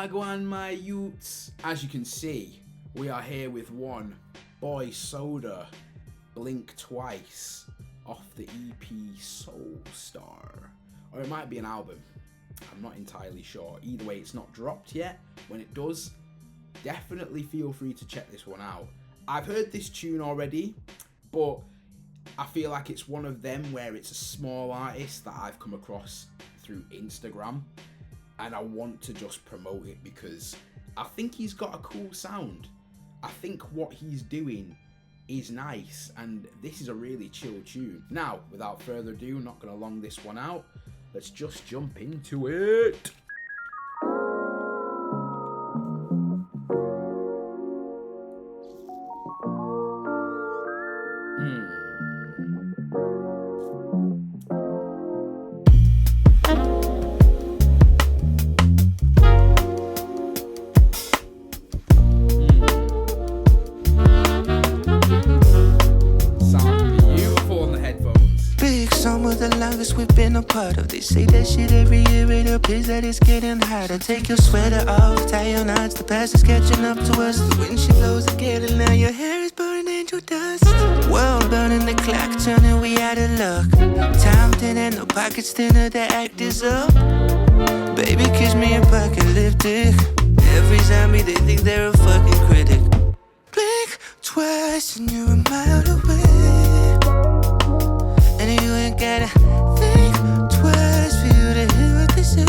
Wagwan my youths. As you can see, we are here with one Boy Soda, Blink Twice, off the EP Soul Star. Or it might be an album, I'm not entirely sure. Either way, it's not dropped yet. When it does, definitely feel free to check this one out. I've heard this tune already, but I feel like it's one of them where it's a small artist that I've come across through Instagram, and I want to just promote it because I think he's got a cool sound. I think what he's doing is nice, and this is a really chill tune. Now, without further ado, not gonna long this one out, let's just jump into it. The longest we've been a part of. They say that shit every year, it appears that it's getting hotter. Take your sweater off, tie your knots, the past is catching up to us. The wind she blows again and now your hair is burning angel dust. World burning, the clock turning, we out of luck. Time thinner, no pockets thinner, the act is up. Baby, kiss me apocalyptic. Every zombie, they think they're a fucking critic. Blink twice and you're a mile away. And you ain't gotta think twice for you to hear what they say.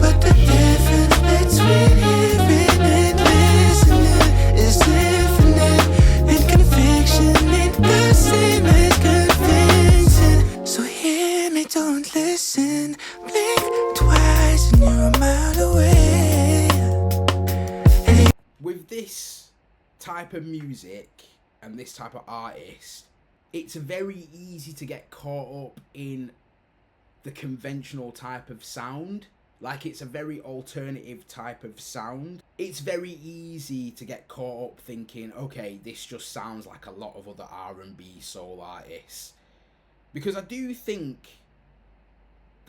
But the difference between hearing and listening is infinite. And conviction ain't the same as convincing. So hear me, don't listen. Blink twice and you're a mile away. With this type of music and this type of artist, it's very easy to get caught up in the conventional type of sound. Like, it's a very alternative type of sound. It's very easy to get caught up thinking, okay, this just sounds like a lot of other R&B soul artists. Because I do think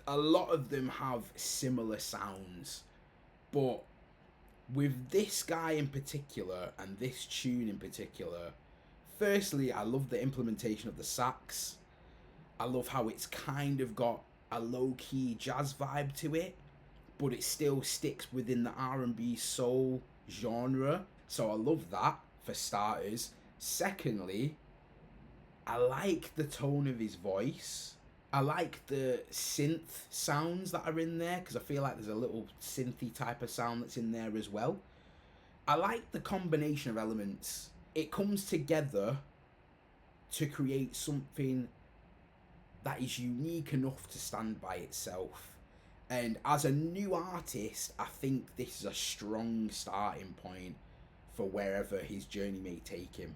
a lot of them have similar sounds. But with this guy in particular, and this tune in particular, firstly, I love the implementation of the sax. I love how it's kind of got a low-key jazz vibe to it, but it still sticks within the R&B soul genre. So I love that, for starters. Secondly, I like the tone of his voice. I like the synth sounds that are in there, because I feel like there's a little synthy type of sound that's in there as well. I like the combination of elements. It comes together to create something that is unique enough to stand by itself. And as a new artist, I think this is a strong starting point for wherever his journey may take him.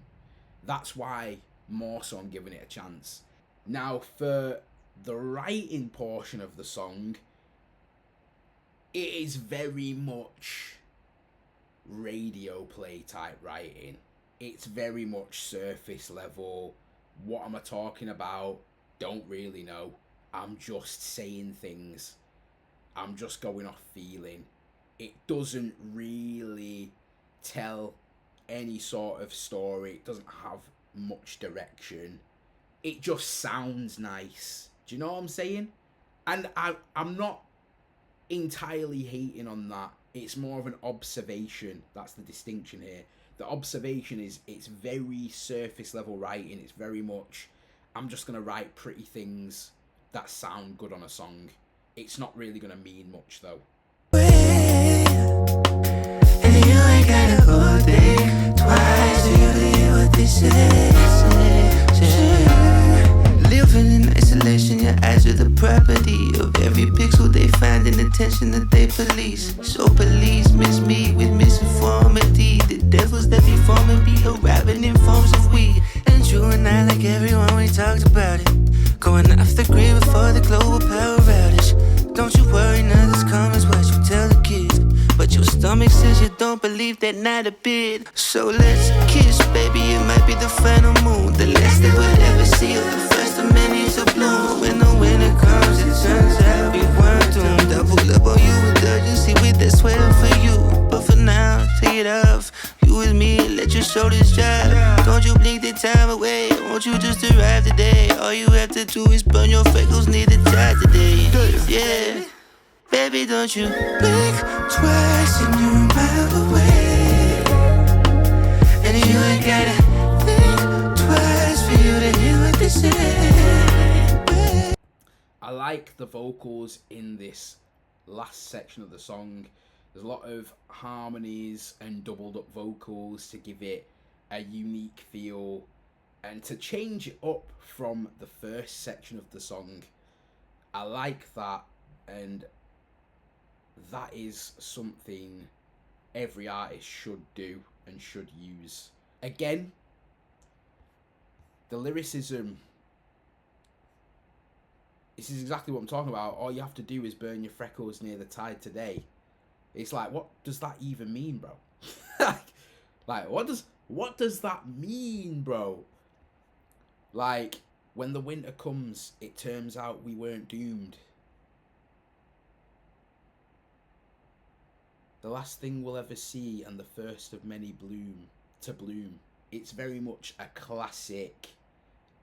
That's why more so I'm giving it a chance. Now, for the writing portion of the song, it is very much radio play type writing. It's very much surface level. What am I talking about? Don't really know. I'm just saying things. I'm just going off feeling. It doesn't really tell any sort of story. It doesn't have much direction. It just sounds nice. Do you know what I'm saying? And I'm not entirely hating on that. It's more of an observation. That's the distinction here. The observation is it's very surface level writing. It's very much, I'm just going to write pretty things that sound good on a song. It's not really going to mean much though. And you ain't gotta go think twice for you to hear what they say. Living in isolation, your eyes are the property of every pixel they find and attention that they police. So police miss me with misinformity. The devils that be forming be arriving in forms of weed. And you and I, like everyone, we talked about it. Going off the grid before the global power outage. Don't you worry, nothing's coming, is what you tell the kids. But your stomach says you don't believe that, not a bit. So let's kiss, baby, it might be the final moon. The last they would ever see of the first of many to bloom. When the winter comes, it turns out we weren't doomed. Double up on you Won't you just arrive today? All you have to do is burn your freckles near the tide today. Yeah, baby, don't you blink twice and you're a mile away. And you ain't gotta think twice for you to hear what they say. I like the vocals in this last section of the song. There's a lot of harmonies and doubled up vocals to give it a unique feel and to change it up from the first section of the song. I like that, and that is something every artist should do and should use. Again, the lyricism, this is exactly what I'm talking about. All you have to do is burn your freckles near the tide today. It's like, what does that even mean, bro? Like, what does that mean, bro? Like, when the winter comes, it turns out we weren't doomed. The last thing we'll ever see and the first of many to bloom. It's very much a classic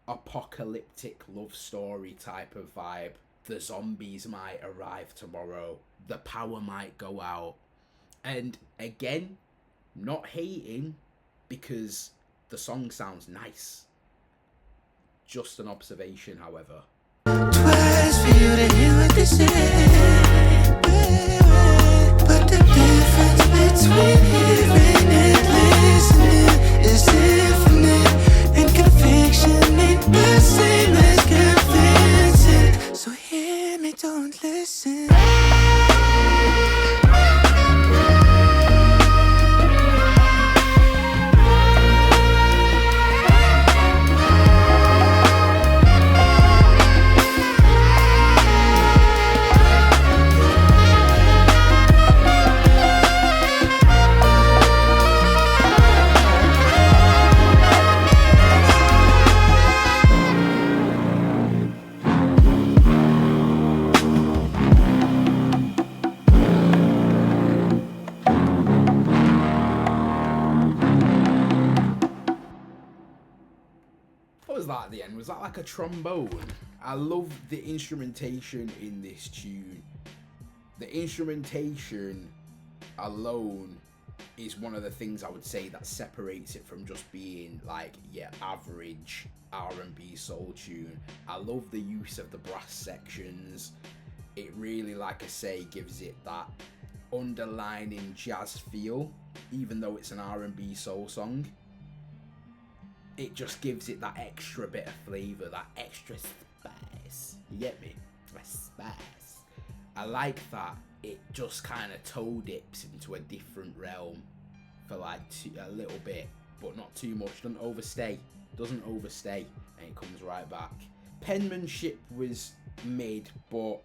apocalyptic love story type of vibe. The zombies might arrive tomorrow. The power might go out. And again, not hating because the song sounds nice. Just an observation, however. Twice for you to hear what they say. But the difference between hearing and listening is infinite. And conviction ain't the same as convincing. So hear me, don't listen. What was that at the end? Was that like a trombone? I love the instrumentation in this tune. The instrumentation alone is one of the things I would say that separates it from just being like, yeah, average R&B soul tune. I love the use of the brass sections. It really, like I say, gives it that underlining jazz feel, even though it's an R&B soul song. It just gives it that extra bit of flavour, that extra spice. You get me? Spice. I like that it just kind of toe dips into a different realm for like a little bit, but not too much. Doesn't overstay, and it comes right back. Penmanship was mid, but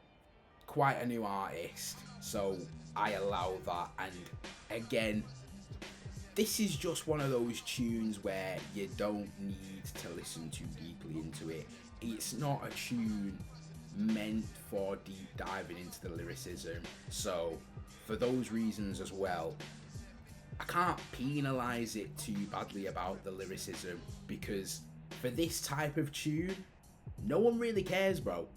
quite a new artist, so I allow that. And again, this is just one of those tunes where you don't need to listen too deeply into it. It's not a tune meant for deep diving into the lyricism. So for those reasons as well, I can't penalise it too badly about the lyricism, because for this type of tune, no one really cares, bro.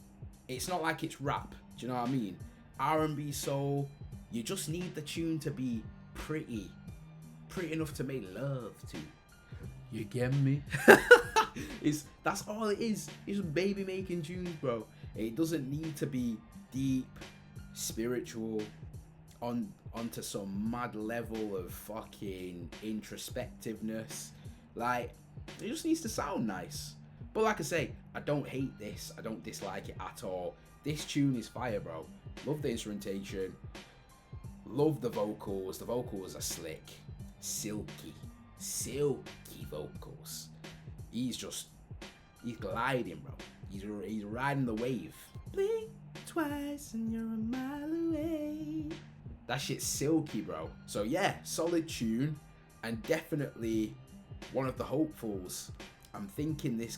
It's not like it's rap, do you know what I mean? R&B soul, you just need the tune to be pretty enough to make love to. You get me? That's all it is. It's baby making tunes, bro. It doesn't need to be deep, spiritual, onto some mad level of fucking introspectiveness. Like, it just needs to sound nice. But like I say, I don't hate this. I don't dislike it at all. This tune is fire, bro. Love the instrumentation. Love the vocals. The vocals are slick. Silky vocals. He's gliding, bro. He's riding the wave. Blink twice and you're a mile away. That shit's silky, bro. So yeah, solid tune, and definitely one of the hopefuls. I'm thinking this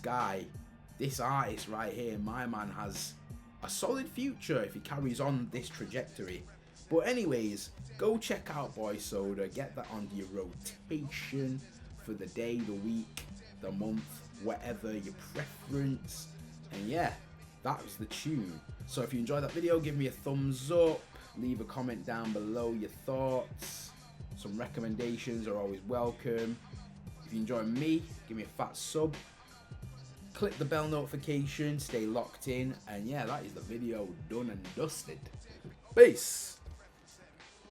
artist right here, my man, has a solid future if he carries on this trajectory. But anyways, go check out Boy Soda. Get that onto your rotation for the day, the week, the month, whatever your preference. And yeah, that was the tune. So if you enjoyed that video, give me a thumbs up, leave a comment down below your thoughts. Some recommendations are always welcome. If you enjoy me, give me a fat sub. Click the bell notification, stay locked in, and yeah, that is the video done and dusted. Peace.